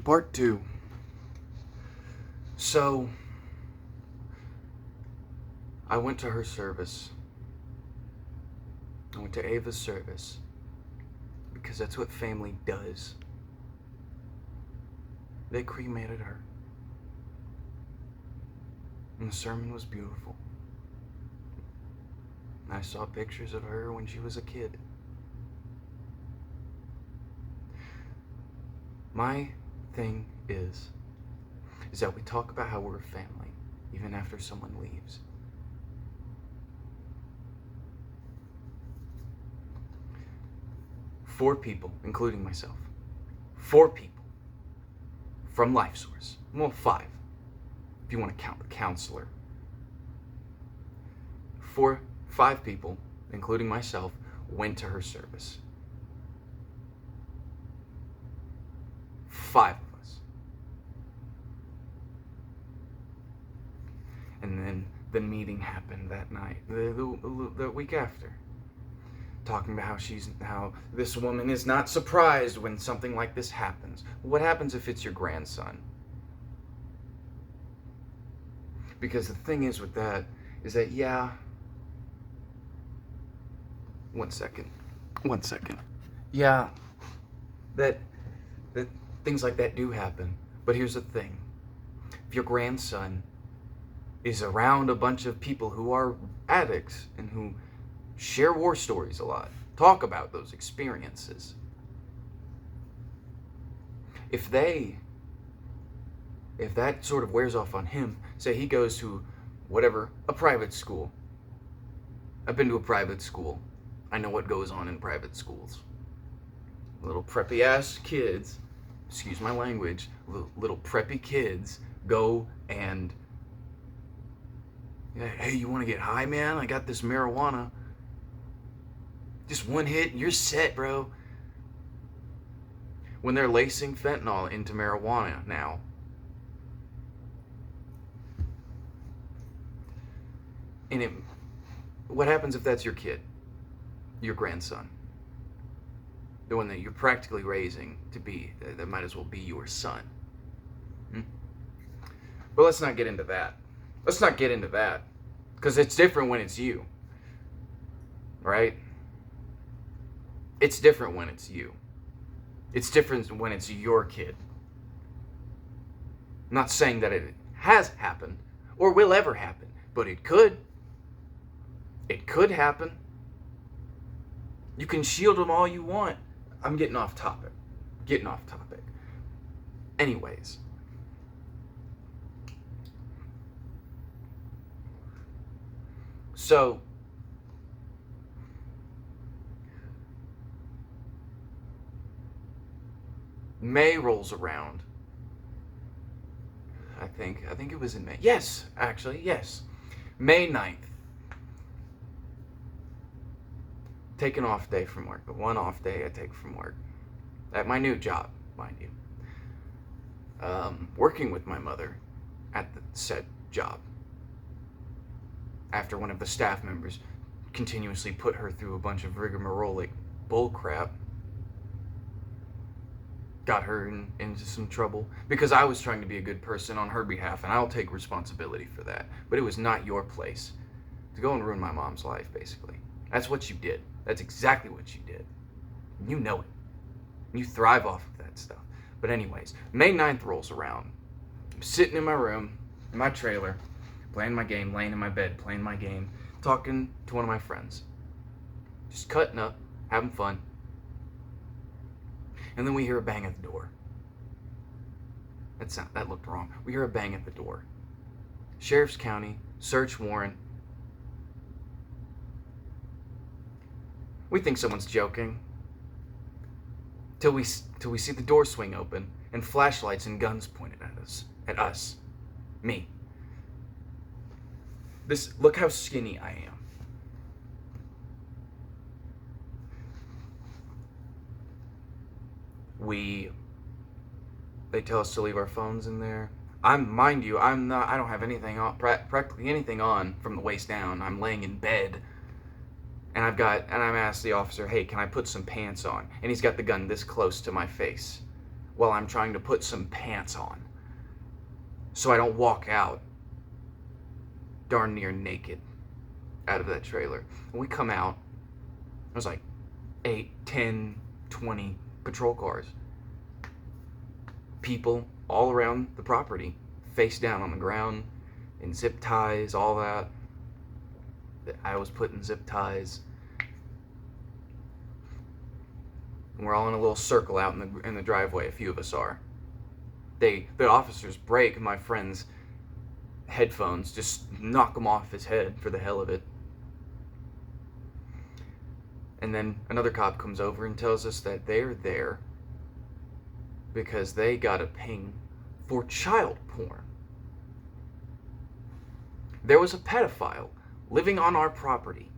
Part 2. So, I went to her service. I went to Ava's service because that's what family does. They cremated her. And the sermon was beautiful. I saw pictures of her when she was a kid. My thing is that we talk about how we're a family, even after someone leaves. Four people, including myself. 4 people from LifeSource. Well, 5, if you want to count the counselor. 5 people, including myself, went to her service. 5 of us. And then the meeting happened that night, the week after, talking about how this woman is not surprised when something like this happens. What happens if it's your grandson? Because the thing is with that is that, yeah, one second. Yeah, that things like that do happen. But here's the thing. If your grandson is around a bunch of people who are addicts and who share war stories a lot, talk about those experiences, if that sort of wears off on him, say he goes to whatever, a private school. I've been to a private school. I know what goes on in private schools. Little preppy ass kids, excuse my language, little preppy kids go and, hey, you want to get high, man? I got this marijuana. Just one hit and you're set, bro. When they're lacing fentanyl into marijuana now. And what happens if that's your kid? Your grandson? The one that you're practically raising to be, that might as well be your son. But let's not get into that. Because it's different when it's you. Right? It's different when it's you. It's different when it's your kid. I'm not saying that it has happened or will ever happen, but it could. It could happen. You can shield them all you want. I'm getting off topic. Anyways. So, May rolls around. I think it was in May. Yes, actually, yes. May 9th. Take an off day from work. The one off day I take from work. At my new job, mind you. Working with my mother at the said job. After one of the staff members continuously put her through a bunch of rigmarole bullcrap. Got her into some trouble because I was trying to be a good person on her behalf, and I'll take responsibility for that. But it was not your place to go and ruin my mom's life, basically. That's what you did. That's exactly what you did. You know it. You thrive off of that stuff. But anyways, May 9th rolls around. I'm sitting in my room, in my trailer, playing my game, laying in my bed, playing my game, talking to one of my friends. Just cutting up, having fun. And then we hear a bang at the door. That looked wrong. We hear a bang at the door. Sheriff's County, search warrant. We think someone's joking. Till we see the door swing open and flashlights and guns pointed at us. Me. Look how skinny I am. They tell us to leave our phones in there. I don't have anything on, practically anything on from the waist down. I'm laying in bed. And I'm asked the officer, hey, can I put some pants on? And he's got the gun this close to my face. while I'm trying to put some pants on so I don't walk out darn near naked out of that trailer. When we come out, there's like 8, 10, 20 patrol cars. People all around the property, face down on the ground, in zip ties, all that. I was put in zip ties. And we're all in a little circle out in the driveway, a few of us are. The officers break my friend's headphones, just knock them off his head for the hell of it. And then another cop comes over and tells us that they're there because they got a ping for child porn. There was a pedophile living on our property.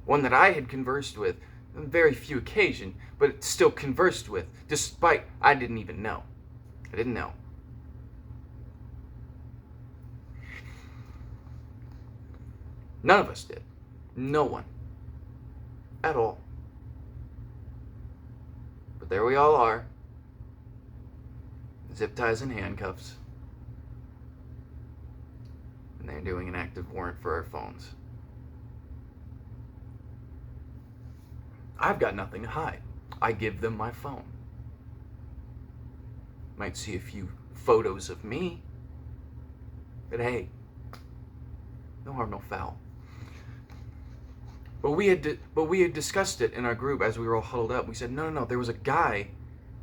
One that I had conversed with on very few occasions, but still conversed with, despite I didn't even know. I didn't know. None of us did. No one. At all. But there we all are. Zip ties and handcuffs. And they're doing an active warrant for our phones. I've got nothing to hide. I give them my phone. Might see a few photos of me. But hey, no harm, no foul. But we had discussed it in our group as we were all huddled up. We said, no, there was a guy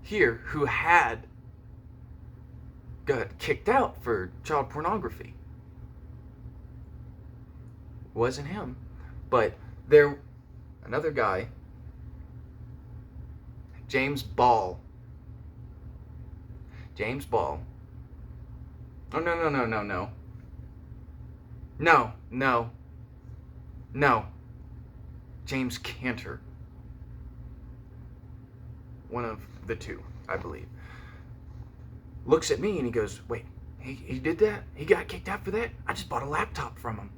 here who had got kicked out for child pornography. It wasn't him, but another guy, James Ball. Oh, no. James Cantor. One of the two, I believe. Looks at me and he goes, wait, he did that? He got kicked out for that? I just bought a laptop from him.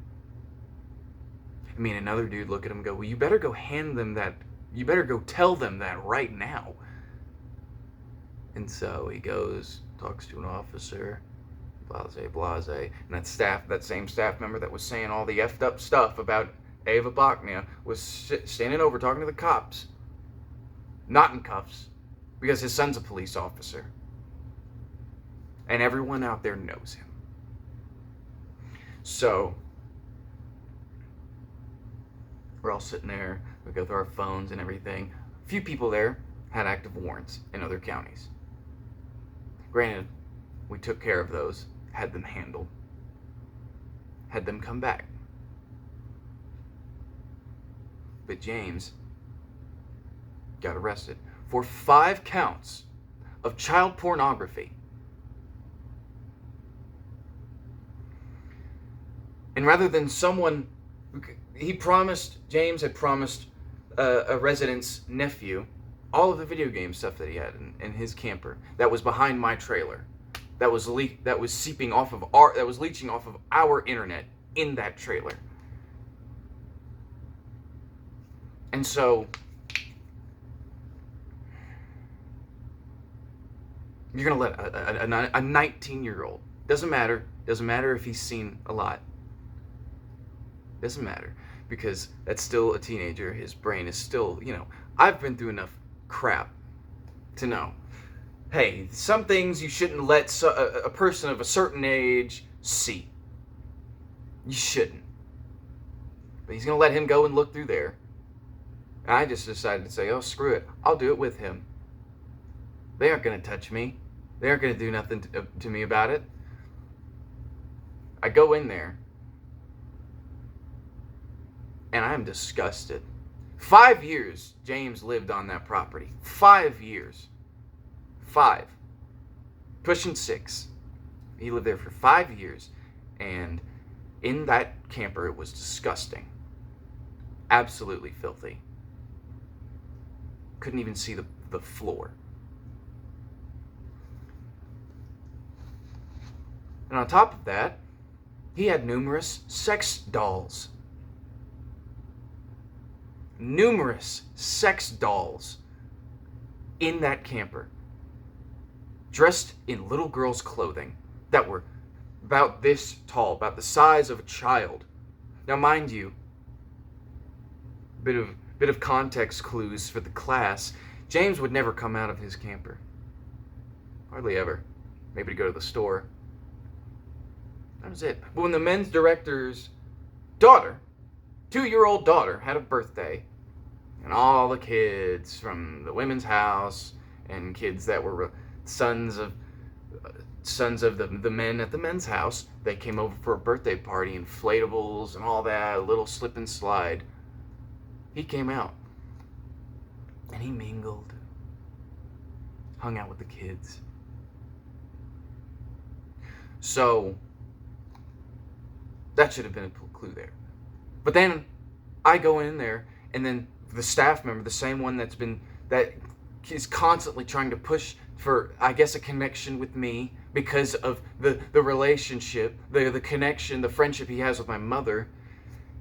I mean, another dude look at him and go, well, you better go hand them that. You better go tell them that right now. And so he goes, talks to an officer, blase. And that same staff member that was saying all the effed up stuff about Ava Bachnia was standing over talking to the cops. Not in cuffs, because his son's a police officer. And everyone out there knows him. So, we're all sitting there, we go through our phones and everything. A few people there had active warrants in other counties. Granted, we took care of those, had them handled, had them come back. But James got arrested for 5 counts of child pornography. And rather than someone, James had promised a resident's nephew all of the video game stuff that he had in his camper that was behind my trailer, that was leaching off of our internet in that trailer. And so you're gonna let a 19-year-old, doesn't matter if he's seen a lot, doesn't matter, because that's still a teenager. His brain is still, I've been through enough crap to know, hey, some things you shouldn't let a person of a certain age see. You shouldn't. But he's going to let him go and look through there. And I just decided to say, oh, screw it. I'll do it with him. They aren't going to touch me. They aren't going to do nothing to me about it. I go in there. And I am disgusted. 5 years James lived on that property. 5 years. 5. Pushing 6. He lived there for 5 years. And in that camper, it was disgusting. Absolutely filthy. Couldn't even see the floor. And on top of that, he had numerous sex dolls. Numerous sex dolls in that camper. dressed in little girls' clothing that were about this tall, about the size of a child. Now, mind you, bit of context clues for the class. James would never come out of his camper. Hardly ever. Maybe to go to the store. That was it. But when the men's director's daughter, 2-year-old daughter, had a birthday, and all the kids from the women's house and kids that were sons of the men at the men's house, they came over for a birthday party, inflatables and all that, a little slip and slide. He came out and he mingled, hung out with the kids. So that should have been a clue there. But then I go in there, and then the staff member, the same one that is constantly trying to push for, I guess, a connection with me because of the relationship, the connection, the friendship he has with my mother,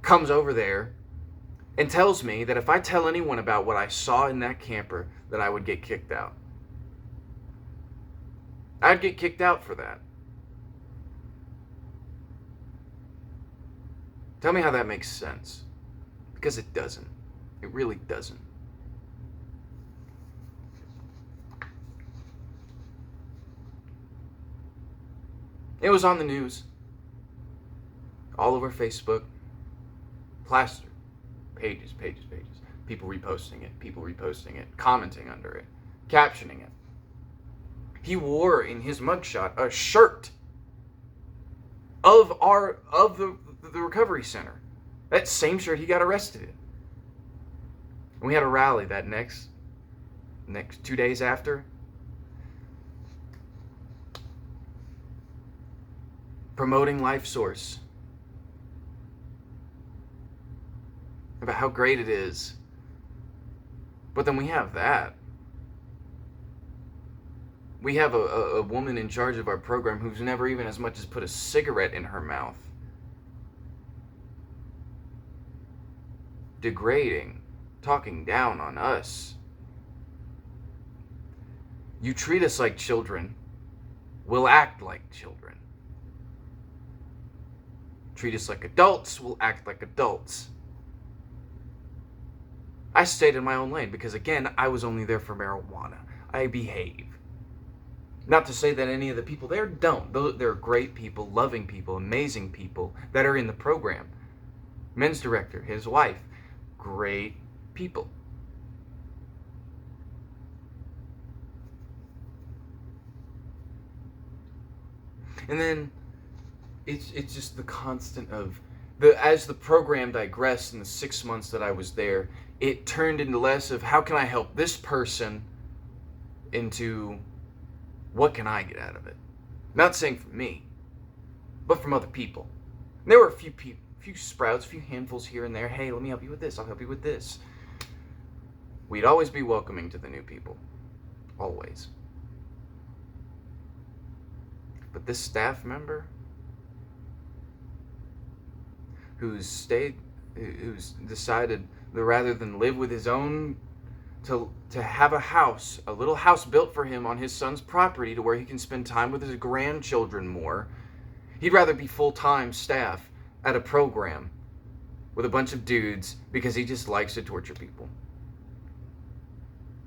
comes over there and tells me that if I tell anyone about what I saw in that camper, that I would get kicked out. I'd get kicked out for that. Tell me how that makes sense. Because it doesn't. It really doesn't. It was on the news. All over Facebook. Plastered. Pages. People reposting it. Commenting under it. Captioning it. He wore in his mugshot a shirt of the recovery center. That same shirt he got arrested in. And we had a rally that next 2 days after. Promoting LifeSource. About how great it is. But then we have that. We have a woman in charge of our program who's never even as much as put a cigarette in her mouth. Degrading, talking down on us. You treat us like children, we'll act like children. Treat us like adults, we'll act like adults. I stayed in my own lane because, again, I was only there for marijuana. I behave. Not to say that any of the people there don't. They're great people, loving people, amazing people that are in the program. Men's director, his wife, great people. And then it's just the constant of as the program digressed in the 6 months that I was there, it turned into less of how can I help this person into what can I get out of it? Not saying from me, but from other people. And there were a few sprouts, a few handfuls here and there. Hey, let me help you with this. I'll help you with this. We'd always be welcoming to the new people. Always. But this staff member who's decided that rather than live with his own, to have a little house built for him on his son's property to where he can spend time with his grandchildren more, he'd rather be full-time staff at a program with a bunch of dudes because he just likes to torture people.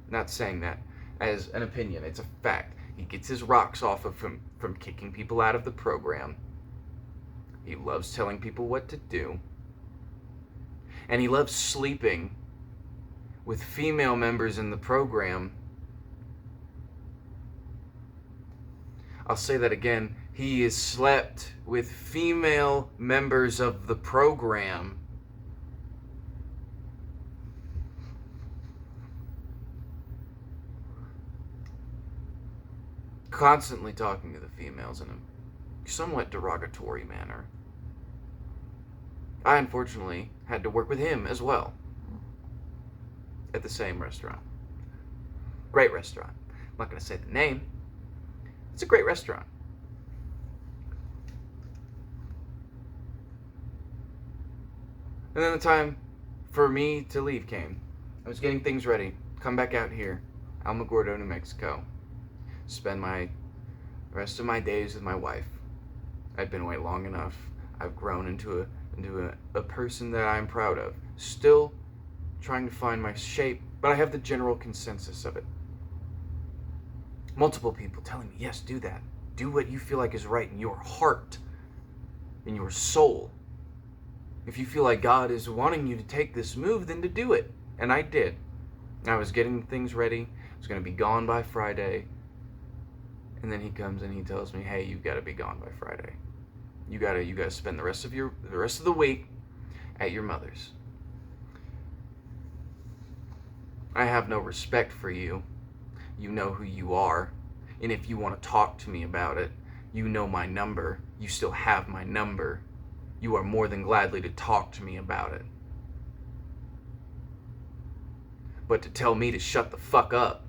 Not saying that as an opinion, it's a fact. He gets his rocks off of from kicking people out of the program. He loves telling people what to do. And he loves sleeping with female members in the program. I'll say that again. He has slept with female members of the program. Constantly talking to the females in a somewhat derogatory manner. I unfortunately had to work with him as well at the same restaurant. Great restaurant. I'm not going to say the name. It's a great restaurant. And then the time for me to leave came. I was getting things ready. Come back out here, Alamogordo, New Mexico. spend the rest of my days with my wife. I've been away long enough. I've grown into a person that I'm proud of. Still trying to find my shape, but I have the general consensus of it. Multiple people telling me, yes, do that. Do what you feel like is right in your heart, in your soul. If you feel like God is wanting you to take this move, then to do it. And I did. I was getting things ready. I was going to be gone by Friday. And then he comes and he tells me, hey, you've got to be gone by Friday. You gotta spend the rest of the week at your mother's. I have no respect for you. You know who you are. And if you want to talk to me about it, you know my number. You still have my number. You are more than gladly to talk to me about it. But to tell me to shut the fuck up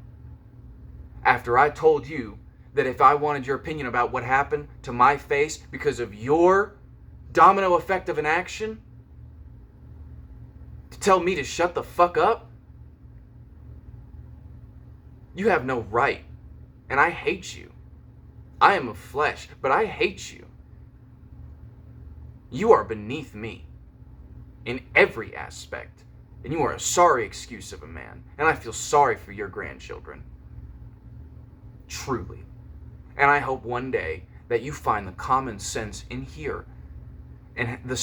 after I told you that if I wanted your opinion about what happened to my face because of your domino effect of an action, to tell me to shut the fuck up? You have no right. And I hate you. I am of flesh, but I hate you. You are beneath me in every aspect. And you are a sorry excuse of a man. And I feel sorry for your grandchildren. Truly. And I hope one day that you find the common sense in here and the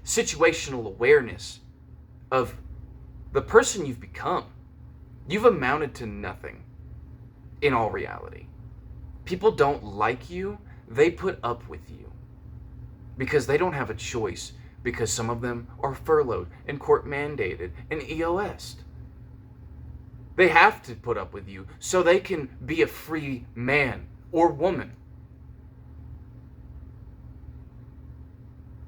situational awareness of the person you've become. You've amounted to nothing in all reality. People don't like you. They put up with you because they don't have a choice, because some of them are furloughed and court mandated and EOS'd. They have to put up with you so they can be a free man or woman.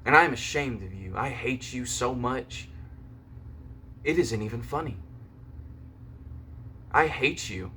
And I'm ashamed of you. I hate you so much. It isn't even funny. I hate you